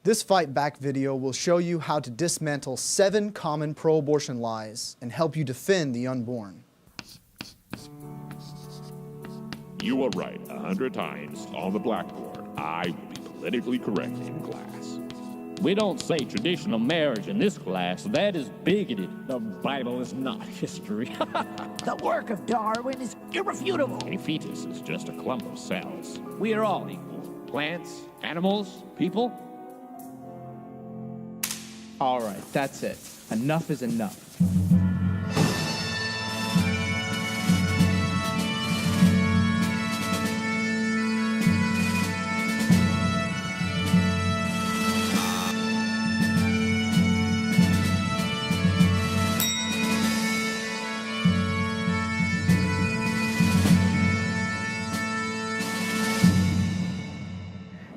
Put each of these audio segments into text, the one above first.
This Fight Back video will show you how to dismantle 7 common pro-abortion lies and help you defend the unborn. You were right 100 times on the blackboard. I will be politically correct in class. We don't say traditional marriage in this class. That is bigoted. The Bible is not history. The work of Darwin is irrefutable. A fetus is just a clump of cells. We are all equal. Plants, animals, people. All right, that's it. Enough is enough.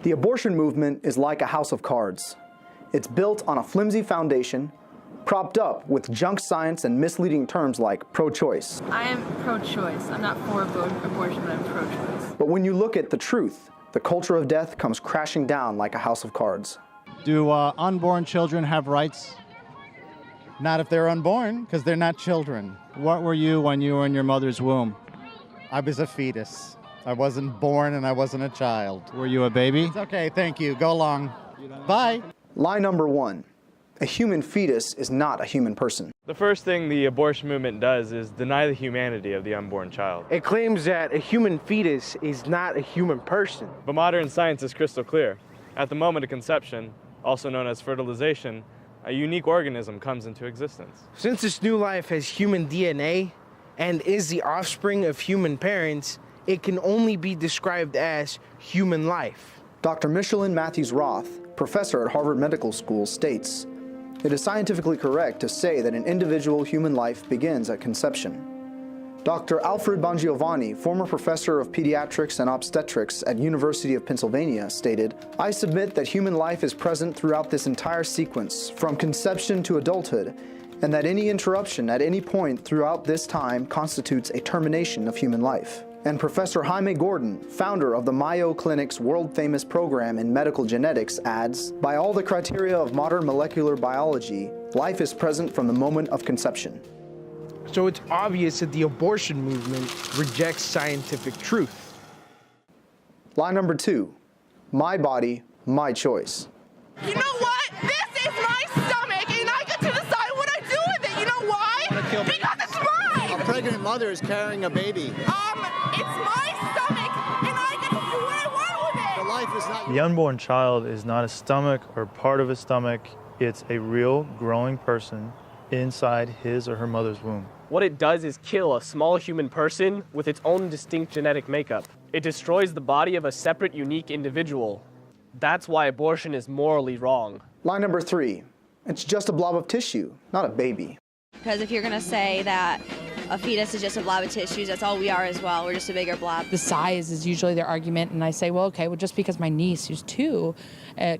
The abortion movement is like a house of cards. It's built on a flimsy foundation, propped up with junk science and misleading terms like pro-choice. I am pro-choice. I'm not for abortion, but I'm pro-choice. But when you look at the truth, the culture of death comes crashing down like a house of cards. Do unborn children have rights? Not if they're unborn, because they're not children. What were you when you were in your mother's womb? I was a fetus. I wasn't born and I wasn't a child. Were you a baby? It's okay, thank you. Go along. Bye. Lie number 1. A human fetus is not a human person. The first thing the abortion movement does is deny the humanity of the unborn child. It claims that a human fetus is not a human person. But modern science is crystal clear. At the moment of conception, also known as fertilization, a unique organism comes into existence. Since this new life has human DNA and is the offspring of human parents, it can only be described as human life. Dr. Michelin Matthews-Roth, professor at Harvard Medical School, states, "It is scientifically correct to say that an individual human life begins at conception." Dr. Alfred Bongiovanni, former professor of pediatrics and obstetrics at University of Pennsylvania, stated, "I submit that human life is present throughout this entire sequence, from conception to adulthood, and that any interruption at any point throughout this time constitutes a termination of human life." And Professor Jaime Gordon, founder of the Mayo Clinic's world-famous program in medical genetics, adds, "By all the criteria of modern molecular biology, life is present from the moment of conception." So it's obvious that the abortion movement rejects scientific truth. Lie number 2. My body, my choice. You know what? This is my stomach, and I get to decide what I do with it. You know why? Because it's mine! A pregnant mother is carrying a baby. It's my stomach, and I get to do what I want with it! The life is not... The unborn child is not a stomach or part of a stomach. It's a real growing person inside his or her mother's womb. What it does is kill a small human person with its own distinct genetic makeup. It destroys the body of a separate, unique individual. That's why abortion is morally wrong. Lie number 3. It's just a blob of tissue, not a baby. Because if you're going to say that a fetus is just a blob of tissues, that's all we are as well. We're just a bigger blob. The size is usually their argument, and I say, well, okay, well, just because my niece, who's 2,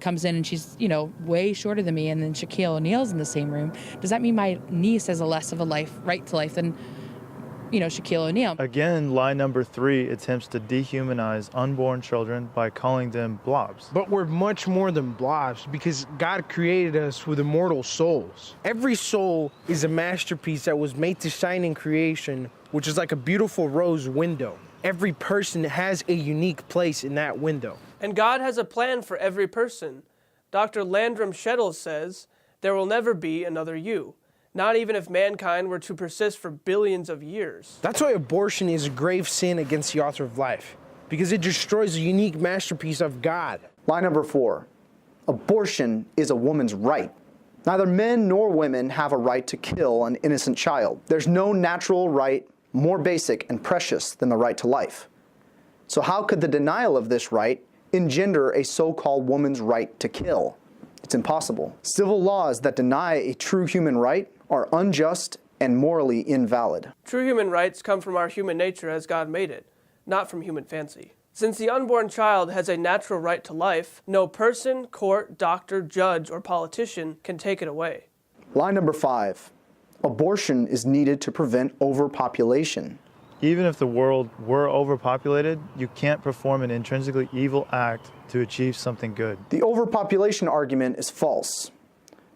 comes in and she's, way shorter than me, and then Shaquille O'Neal's in the same room, does that mean my niece has a less of a right to life than, Shaquille O'Neal? Again, lie number 3 attempts to dehumanize unborn children by calling them blobs. But we're much more than blobs because God created us with immortal souls. Every soul is a masterpiece that was made to shine in creation, which is like a beautiful rose window. Every person has a unique place in that window. And God has a plan for every person. Dr. Landrum Shettle says, "There will never be another you. Not even if mankind were to persist for billions of years." That's why abortion is a grave sin against the author of life, because it destroys a unique masterpiece of God. Lie number 4. Abortion is a woman's right. Neither men nor women have a right to kill an innocent child. There's no natural right more basic and precious than the right to life. So how could the denial of this right engender a so-called woman's right to kill? It's impossible. Civil laws that deny a true human right are unjust and morally invalid. True human rights come from our human nature as God made it, not from human fancy. Since the unborn child has a natural right to life, no person, court, doctor, judge, or politician can take it away. Lie number 5. Abortion is needed to prevent overpopulation. Even if the world were overpopulated, you can't perform an intrinsically evil act to achieve something good. The overpopulation argument is false.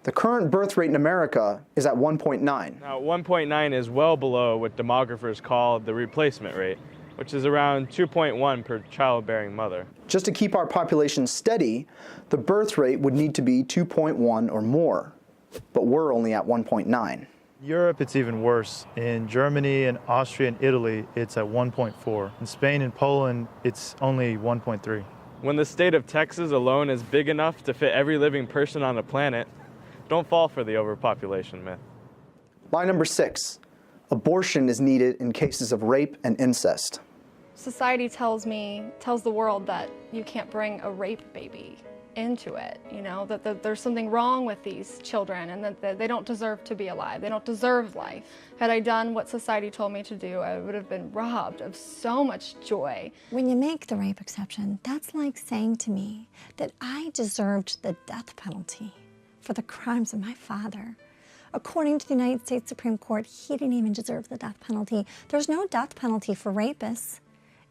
The current birth rate in America is at 1.9. Now, 1.9 is well below what demographers call the replacement rate, which is around 2.1 per childbearing mother. Just to keep our population steady, the birth rate would need to be 2.1 or more, but we're only at 1.9. Europe, it's even worse. In Germany and Austria and Italy, it's at 1.4. In Spain and Poland, it's only 1.3. When the state of Texas alone is big enough to fit every living person on the planet, don't fall for the overpopulation myth. Lie number 6. Abortion is needed in cases of rape and incest. Society tells the world that you can't bring a rape baby into it, that there's something wrong with these children and that they don't deserve to be alive. They don't deserve life. Had I done what society told me to do, I would have been robbed of so much joy. When you make the rape exception, that's like saying to me that I deserved the death penalty for the crimes of my father. According to the United States Supreme Court, he didn't even deserve the death penalty. There's no death penalty for rapists.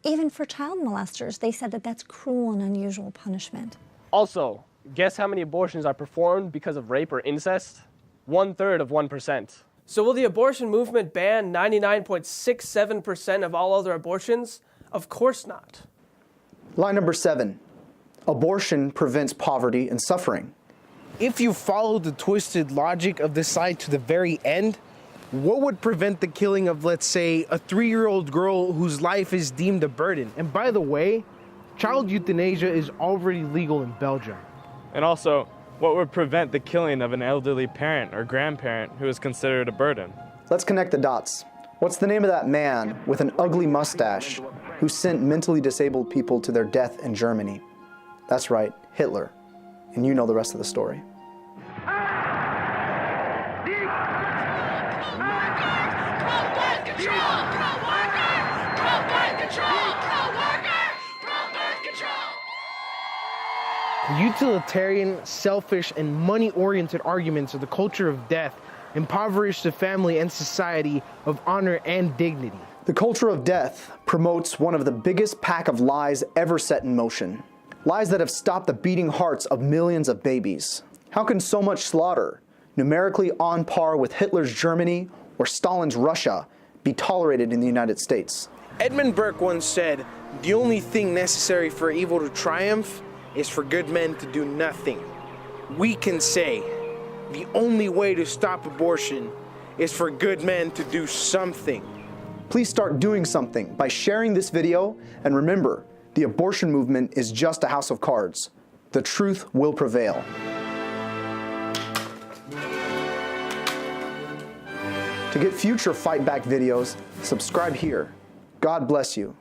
Even for child molesters, they said that that's cruel and unusual punishment. Also, guess how many abortions are performed because of rape or incest? 1/3 of 1%. So will the abortion movement ban 99.67% of all other abortions? Of course not. Lie number 7. Abortion prevents poverty and suffering. If you follow the twisted logic of this side to the very end, what would prevent the killing of, let's say, a 3-year-old girl whose life is deemed a burden? And by the way, child euthanasia is already legal in Belgium. And also, what would prevent the killing of an elderly parent or grandparent who is considered a burden? Let's connect the dots. What's the name of that man with an ugly mustache who sent mentally disabled people to their death in Germany? That's right, Hitler. And you know the rest of the story. Utilitarian, selfish, and money-oriented arguments of the culture of death impoverish the family and society of honor and dignity. The culture of death promotes one of the biggest pack of lies ever set in motion. Lies that have stopped the beating hearts of millions of babies. How can so much slaughter, numerically on par with Hitler's Germany or Stalin's Russia, be tolerated in the United States? Edmund Burke once said, "The only thing necessary for evil to triumph is for good men to do nothing." We can say, the only way to stop abortion is for good men to do something. Please start doing something by sharing this video, and remember, the abortion movement is just a house of cards. The truth will prevail. To get future Fight Back videos, subscribe here. God bless you.